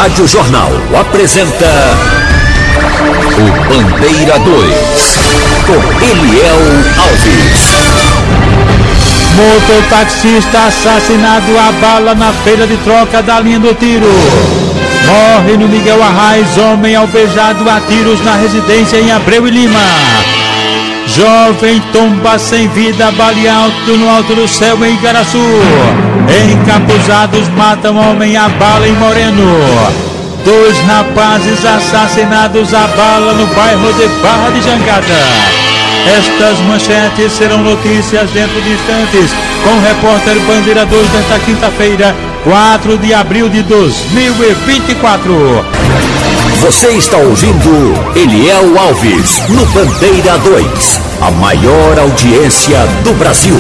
Rádio Jornal apresenta o Bandeira 2, com Eliel Alves. Mototaxista assassinado a bala na feira de troca da linha do tiro. Morre no Miguel Arraes, homem alvejado a tiros na residência em Abreu e Lima. Jovem tomba sem vida, baleia alto no alto do céu em Igaraçu. Encapuzados matam homem a bala em Moreno. 2 rapazes assassinados a bala no bairro de Barra de Jangada. Estas manchetes serão notícias dentro de instantes com o repórter Bandeira 2 desta quinta-feira, 4 de abril de 2024. Você está ouvindo Eliel Alves no Bandeira 2, a maior audiência do Brasil.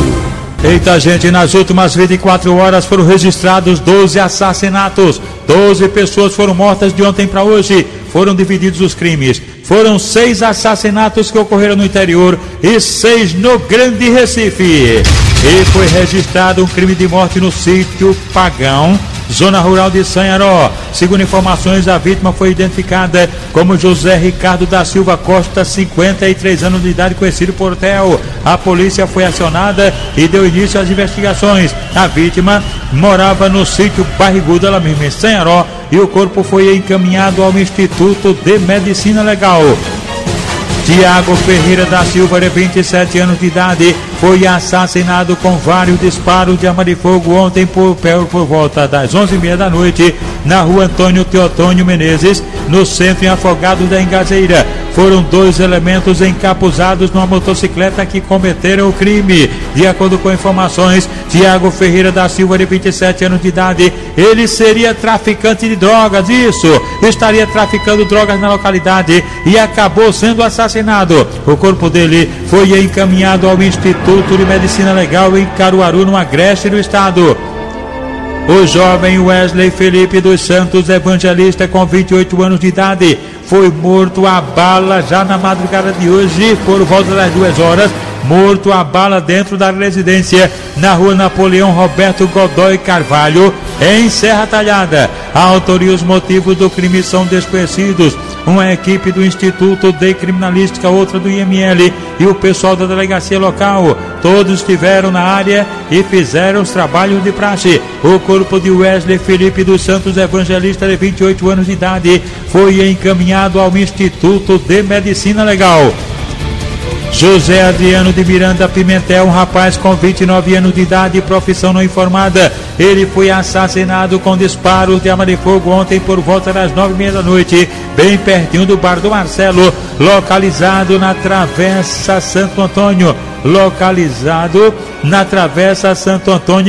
Eita, gente, nas últimas 24 horas foram registrados 12 assassinatos. 12 pessoas foram mortas de ontem para hoje. Foram divididos os crimes. Foram 6 assassinatos que ocorreram no interior e 6 no Grande Recife. E foi registrado um crime de morte no sítio Pagão, zona rural de Sanharó. Segundo informações, a vítima foi identificada como José Ricardo da Silva Costa, 53 anos de idade, conhecido por Theo. A polícia foi acionada e deu início às investigações. A vítima morava no sítio Barrigudo, ela mesma em Sanharó, e o corpo foi encaminhado ao Instituto de Medicina Legal. Tiago Ferreira da Silva, de 27 anos de idade, foi assassinado com vários disparos de arma de fogo ontem por volta das 11h30 da noite, na rua Antônio Teotônio Menezes, no centro em Afogados da Engazeira. Foram 2 elementos encapuzados numa motocicleta que cometeram o crime. De acordo com informações, Tiago Ferreira da Silva, de 27 anos de idade, ele seria traficante de drogas, estaria traficando drogas na localidade e acabou sendo assassinado. O corpo dele foi encaminhado ao Instituto de Medicina Legal em Caruaru, no Agreste do estado. O jovem Wesley Felipe dos Santos, evangelista com 28 anos de idade, foi morto a bala já na madrugada de hoje, por volta das 2 horas, morto a bala dentro da residência na rua Napoleão Roberto Godoy Carvalho, em Serra Talhada. A autoria e os motivos do crime são desconhecidos. Uma equipe do Instituto de Criminalística, outra do IML e o pessoal da delegacia local, todos estiveram na área e fizeram os trabalhos de praxe. O corpo de Wesley Felipe dos Santos, evangelista de 28 anos de idade, foi encaminhado ao Instituto de Medicina Legal. José Adriano de Miranda Pimentel, um rapaz com 29 anos de idade, profissão não informada. Ele foi assassinado com disparos de arma de fogo ontem por volta das 9h30 da noite, bem pertinho do bar do Marcelo, localizado na Travessa Santo Antônio.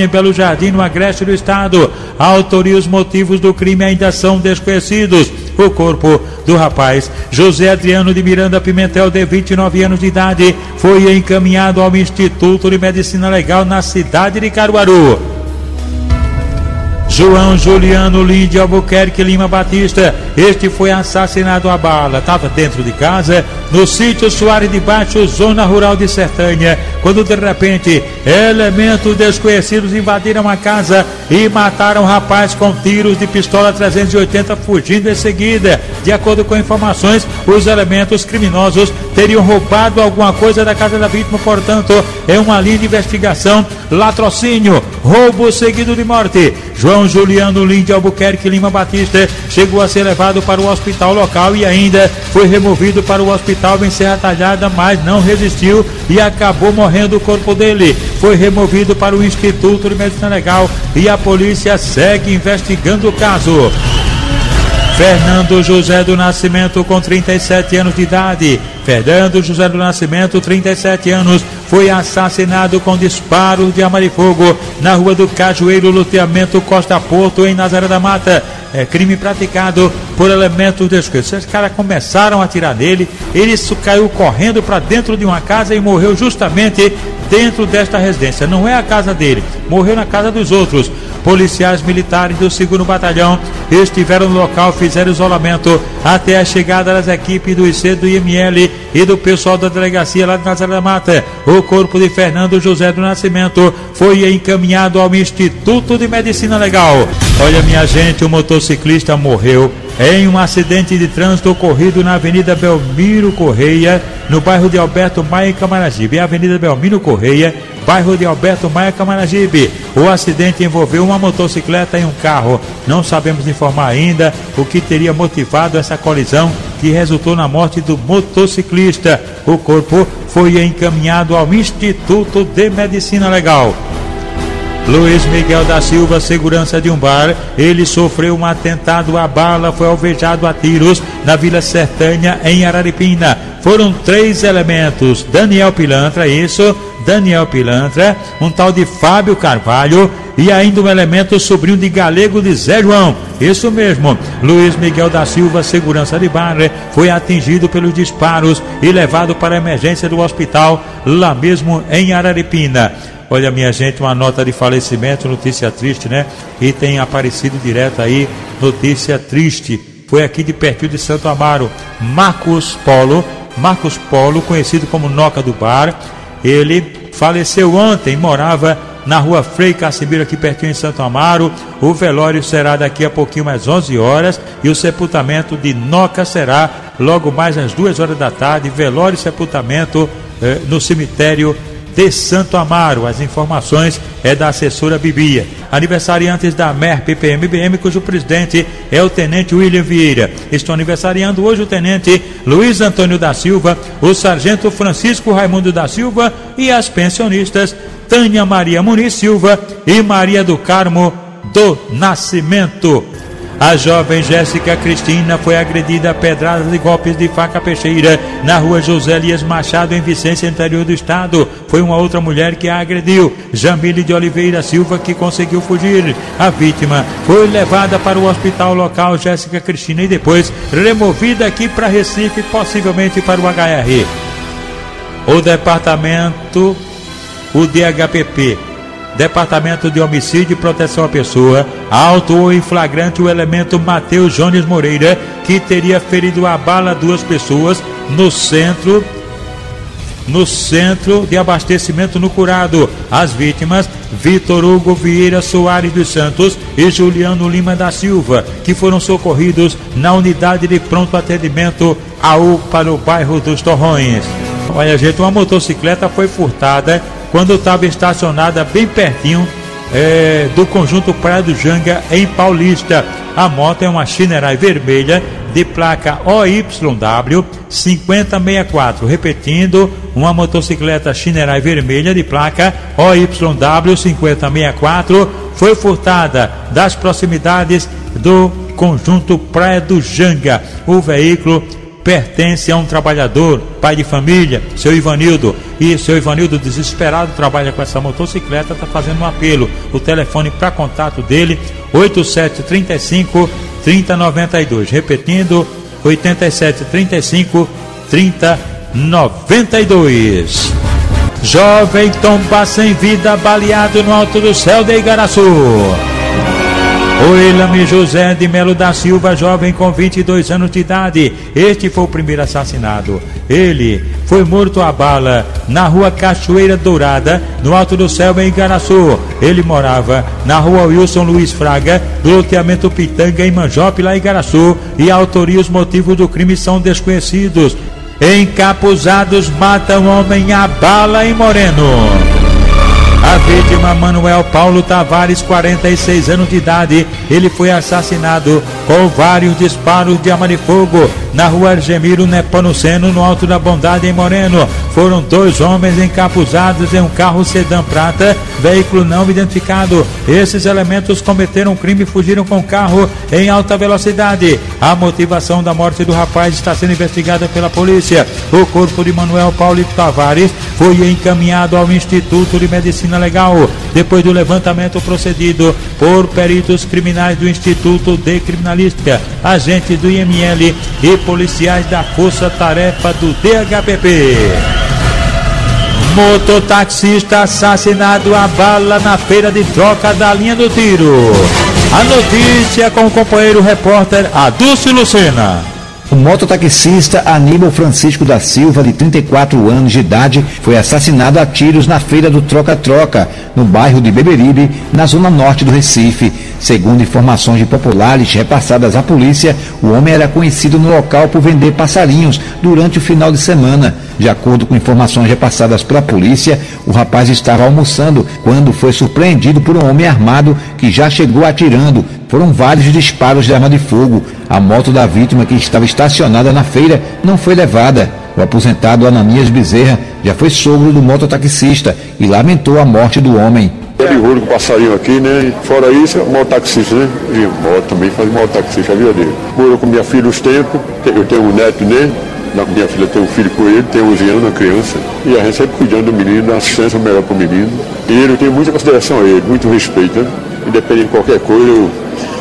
Em Belo Jardim, no Agreste do estado. A autoria e os motivos do crime ainda são desconhecidos. O corpo do rapaz, José Adriano de Miranda Pimentel, de 29 anos de idade, foi encaminhado ao Instituto de Medicina Legal na cidade de Caruaru. João Juliano Linde Albuquerque Lima Batista, este foi assassinado a bala. Estava dentro de casa, no sítio Soares de Baixo, zona rural de Sertânia, quando de repente elementos desconhecidos invadiram a casa e mataram o rapaz com tiros de pistola 380, fugindo em seguida. De acordo com informações, os elementos criminosos teriam roubado alguma coisa da casa da vítima, portanto, é uma linha de investigação: latrocínio, roubo seguido de morte. João Juliano Linde Albuquerque Lima Batista chegou a ser levado para o hospital local e ainda foi removido para o hospital em Serra Talhada, mas não resistiu e acabou morrendo. O corpo dele foi removido para o Instituto de Medicina Legal e a polícia segue investigando o caso. Fernando José do Nascimento, com 37 anos de idade. Fernando José do Nascimento, 37 anos, foi assassinado com disparos de arma de fogo na rua do Cajueiro, loteamento Costa Porto, em Nazaré da Mata. É crime praticado por elementos desconhecidos. Os caras começaram a atirar nele, ele caiu correndo para dentro de uma casa e morreu justamente dentro desta residência. Não é a casa dele, morreu na casa dos outros. policiais militares do 2º Batalhão estiveram no local, fizeram isolamento até a chegada das equipes do IC, do IML e do pessoal da delegacia lá de Nazaré da Mata. O corpo de Fernando José do Nascimento foi encaminhado ao Instituto de Medicina Legal. Olha, minha gente, o motociclista morreu em um acidente de trânsito ocorrido na Avenida Belmiro Correia, no bairro de Alberto Maia, Camaragibe. Avenida Belmiro Correia, bairro de Alberto Maia, Camaragibe. O acidente envolveu uma motocicleta e um carro. Não sabemos informar ainda o que teria motivado essa colisão que resultou na morte do motociclista. O corpo foi encaminhado ao Instituto de Medicina Legal. Luiz Miguel da Silva, segurança de um bar, ele sofreu um atentado à bala, foi alvejado a tiros na Vila Sertânia, em Araripina. Foram 3 elementos: Daniel Pilantra, um tal de Fábio Carvalho e ainda um elemento sobrinho de Galego de Zé João. Isso mesmo, Luiz Miguel da Silva, segurança de bar, foi atingido pelos disparos e levado para a emergência do hospital, lá mesmo em Araripina. Olha, minha gente, uma nota de falecimento, notícia triste, né? E tem aparecido direto aí, notícia triste. Foi aqui de pertinho de Santo Amaro. Marcos Polo, conhecido como Noca do Bar, ele faleceu ontem, morava na rua Frei Casimiro, aqui pertinho em Santo Amaro. O velório será daqui a pouquinho, mais 11 horas, e o sepultamento de Noca será logo mais às 2 horas da tarde. Velório e sepultamento no cemitério de Santo Amaro. As informações é da assessora Bibia. Aniversariantes da MER-PPM-BM, cujo presidente é o tenente William Vieira. Estão aniversariando hoje o tenente Luiz Antônio da Silva, o sargento Francisco Raimundo da Silva e as pensionistas Tânia Maria Muniz Silva e Maria do Carmo do Nascimento. A jovem Jéssica Cristina foi agredida a pedradas e golpes de faca peixeira na rua José Elias Machado, em Vicência, interior do estado. Foi uma outra mulher que a agrediu, Jamile de Oliveira Silva, que conseguiu fugir. A vítima foi levada para o hospital local Jéssica Cristina e depois removida aqui para Recife, possivelmente para o HR. O DHPP, Departamento de Homicídio e Proteção à Pessoa, autuou em flagrante o elemento Matheus Jones Moreira, que teria ferido a bala 2 pessoas no centro de abastecimento no Curado. As vítimas, Vitor Hugo Vieira Soares dos Santos e Juliano Lima da Silva, que foram socorridos na unidade de pronto atendimento à UPA no bairro dos Torrões. Olha, gente, uma motocicleta foi furtada quando estava estacionada bem pertinho do conjunto Praia do Janga, em Paulista. A moto é uma Shinerai vermelha de placa OYW 5064. Repetindo, uma motocicleta Shinerai vermelha de placa OYW 5064 foi furtada das proximidades do conjunto Praia do Janga. O veículo pertence a um trabalhador, pai de família, seu Ivanildo. E seu Ivanildo, desesperado, trabalha com essa motocicleta, está fazendo um apelo. O telefone para contato dele, 8735-3092. Repetindo, 8735-3092. Jovem tomba sem vida, baleado no alto do céu de Igaraçu. O Ilame José de Melo da Silva, jovem com 22 anos de idade. Este foi o primeiro assassinado. Ele foi morto a bala na rua Cachoeira Dourada, no Alto do Céu, em Igaraçu. Ele morava na rua Wilson Luiz Fraga, do loteamento Pitanga, em Manjope, lá em Igaraçu. E a autoria e os motivos do crime são desconhecidos. Encapuzados matam homem a bala em Moreno. A vítima, Manuel Paulo Tavares, 46 anos de idade. Ele foi assassinado com vários disparos de arma de fogo na rua Argemiro Nepomuceno, no Alto da Bondade, em Moreno. Foram 2 homens encapuzados em um carro sedã prata, veículo não identificado. Esses elementos cometeram um crime e fugiram com o carro em alta velocidade. A motivação da morte do rapaz está sendo investigada pela polícia. O corpo de Manuel Paulo Tavares foi encaminhado ao Instituto de Medicina Legal, depois do levantamento procedido por peritos criminais do Instituto de Criminalística, agentes do IML e policiais da Força Tarefa do DHPP. Mototaxista assassinado a bala na feira de troca da linha do tiro. A notícia com o companheiro repórter Adúcio Lucena. O mototaxista Aníbal Francisco da Silva, de 34 anos de idade, foi assassinado a tiros na feira do Troca-Troca, no bairro de Beberibe, na zona norte do Recife. Segundo informações de populares repassadas à polícia, o homem era conhecido no local por vender passarinhos durante o final de semana. De acordo com informações repassadas pela polícia, o rapaz estava almoçando quando foi surpreendido por um homem armado que já chegou atirando. Foram vários disparos de arma de fogo. A moto da vítima, que estava estacionada na feira, não foi levada. O aposentado Ananias Bezerra já foi sogro do mototaxista e lamentou a morte do homem. Ele rolo com passarinho aqui, né? Fora isso, mototaxista, né? E moto também faz mototaxista a vida dele. Morou com minha filha uns tempos, eu tenho um neto, né? Minha filha tem um filho com ele, tem 11 anos, uma criança. E a gente sempre cuidando do menino, dá assistência melhor para o menino. E ele tem muita consideração a ele, muito respeito, né? Independente de qualquer coisa,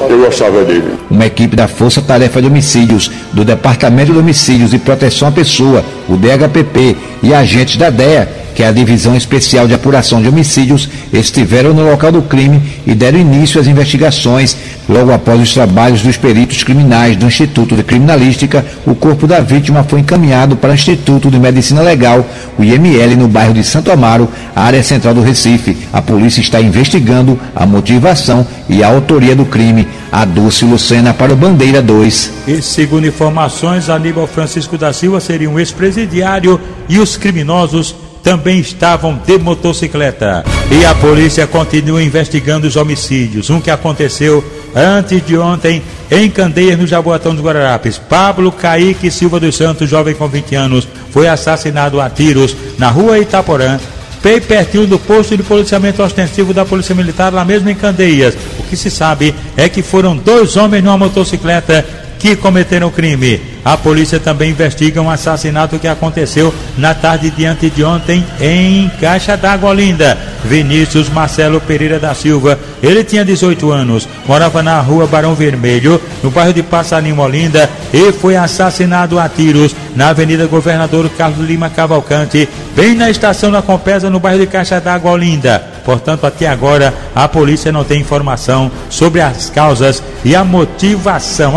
eu gostava dele. Uma equipe da Força Tarefa de Homicídios, do Departamento de Homicídios e Proteção à Pessoa, o DHPP, e agentes da DEA, que é a Divisão Especial de Apuração de Homicídios, estiveram no local do crime e deram início às investigações. Logo após os trabalhos dos peritos criminais do Instituto de Criminalística, o corpo da vítima foi encaminhado para o Instituto de Medicina Legal, o IML, no bairro de Santo Amaro, área central do Recife. A polícia está investigando a motivação e a autoria do crime. Adúcio Lucena para o Bandeira 2. E segundo informações, Aníbal Francisco da Silva seria um ex-presidiário e os criminosos também estavam de motocicleta. E a polícia continua investigando os homicídios. Um que aconteceu antes de ontem em Candeias, no Jaboatão dos Guararapes. Pablo Caíque Silva dos Santos, jovem com 20 anos, foi assassinado a tiros na rua Itaporã, bem pertinho do posto de policiamento ostensivo da Polícia Militar, lá mesmo em Candeias. O que se sabe é que foram 2 homens numa motocicleta que cometeram o crime. A polícia também investiga um assassinato que aconteceu na tarde de anteontem em Caixa d'Água Olinda. Vinícius Marcelo Pereira da Silva, ele tinha 18 anos, morava na rua Barão Vermelho, no bairro de Passarinho, Olinda, e foi assassinado a tiros na Avenida Governador Carlos Lima Cavalcante, bem na estação da Compesa, no bairro de Caixa d'Água Olinda. Portanto, até agora, a polícia não tem informação sobre as causas e a motivação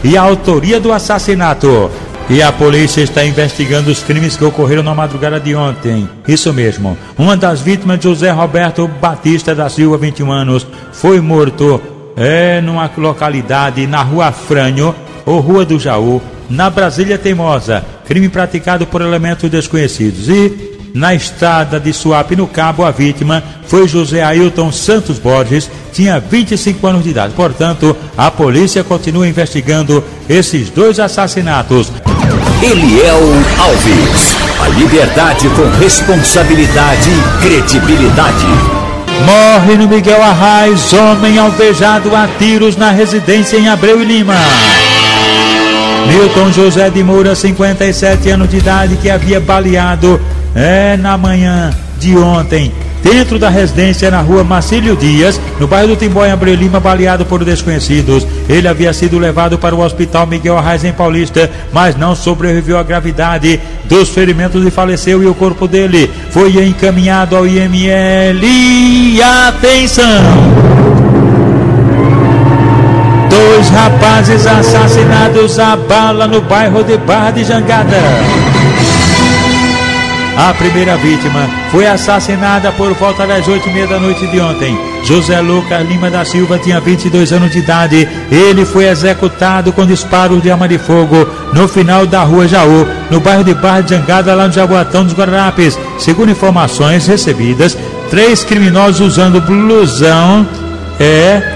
e a autoria do assassinato. E a polícia está investigando os crimes que ocorreram na madrugada de ontem. Isso mesmo, uma das vítimas, José Roberto Batista da Silva, 21 anos, foi morto numa localidade na Rua Frânio, ou Rua do Jaú, na Brasília Teimosa. Crime praticado por elementos desconhecidos. E na estrada de Suape, no Cabo, a vítima foi José Ailton Santos Borges, tinha 25 anos de idade. Portanto, a polícia continua investigando esses 2 assassinatos. Eliel Alves, a liberdade com responsabilidade e credibilidade. Morre no Miguel Arraes, homem alvejado a tiros na residência em Abreu e Lima. Milton José de Moura, 57 anos de idade, que havia baleado na manhã de ontem, dentro da residência na rua Marcílio Dias, no bairro do Timbó, em Abreu Lima, baleado por desconhecidos. Ele havia sido levado para o hospital Miguel Arraes, em Paulista, mas não sobreviveu à gravidade dos ferimentos e faleceu, e o corpo dele foi encaminhado ao IML. E atenção! 2 rapazes assassinados a bala no bairro de Barra de Jangada. A primeira vítima foi assassinada por volta das 8h30 da noite de ontem. José Lucas Lima da Silva tinha 22 anos de idade. Ele foi executado com disparos de arma de fogo no final da rua Jaú, no bairro de Barra de Jangada, lá no Jaboatão dos Guararapes. Segundo informações recebidas, 3 criminosos usando blusão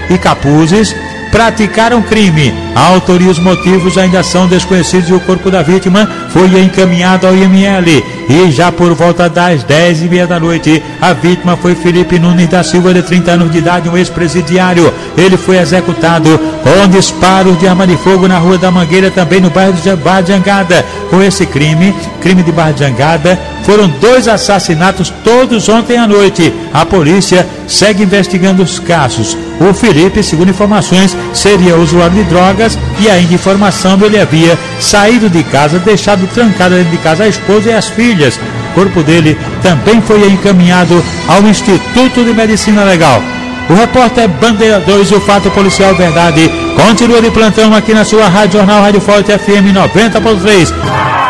e capuzes praticaram crime. A autoria e os motivos ainda são desconhecidos, e o corpo da vítima foi encaminhado ao IML. E já por volta das 10h30 da noite, a vítima foi Felipe Nunes da Silva, de 30 anos de idade, um ex-presidiário. Ele foi executado com disparos de arma de fogo na Rua da Mangueira, também no bairro de Barra de Jangada. Com esse crime de Barra de Jangada, Foram 2 assassinatos todos ontem à noite. A polícia segue investigando os casos. O Felipe, segundo informações, seria usuário de drogas e ainda informação ele havia saído de casa, deixado trancada dentro de casa a esposa e as filhas. O corpo dele também foi encaminhado ao Instituto de Medicina Legal. O repórter Bandeira 2 e o Fato Policial Verdade continua de plantão aqui na sua Rádio Jornal Rádio Forte FM 90.3.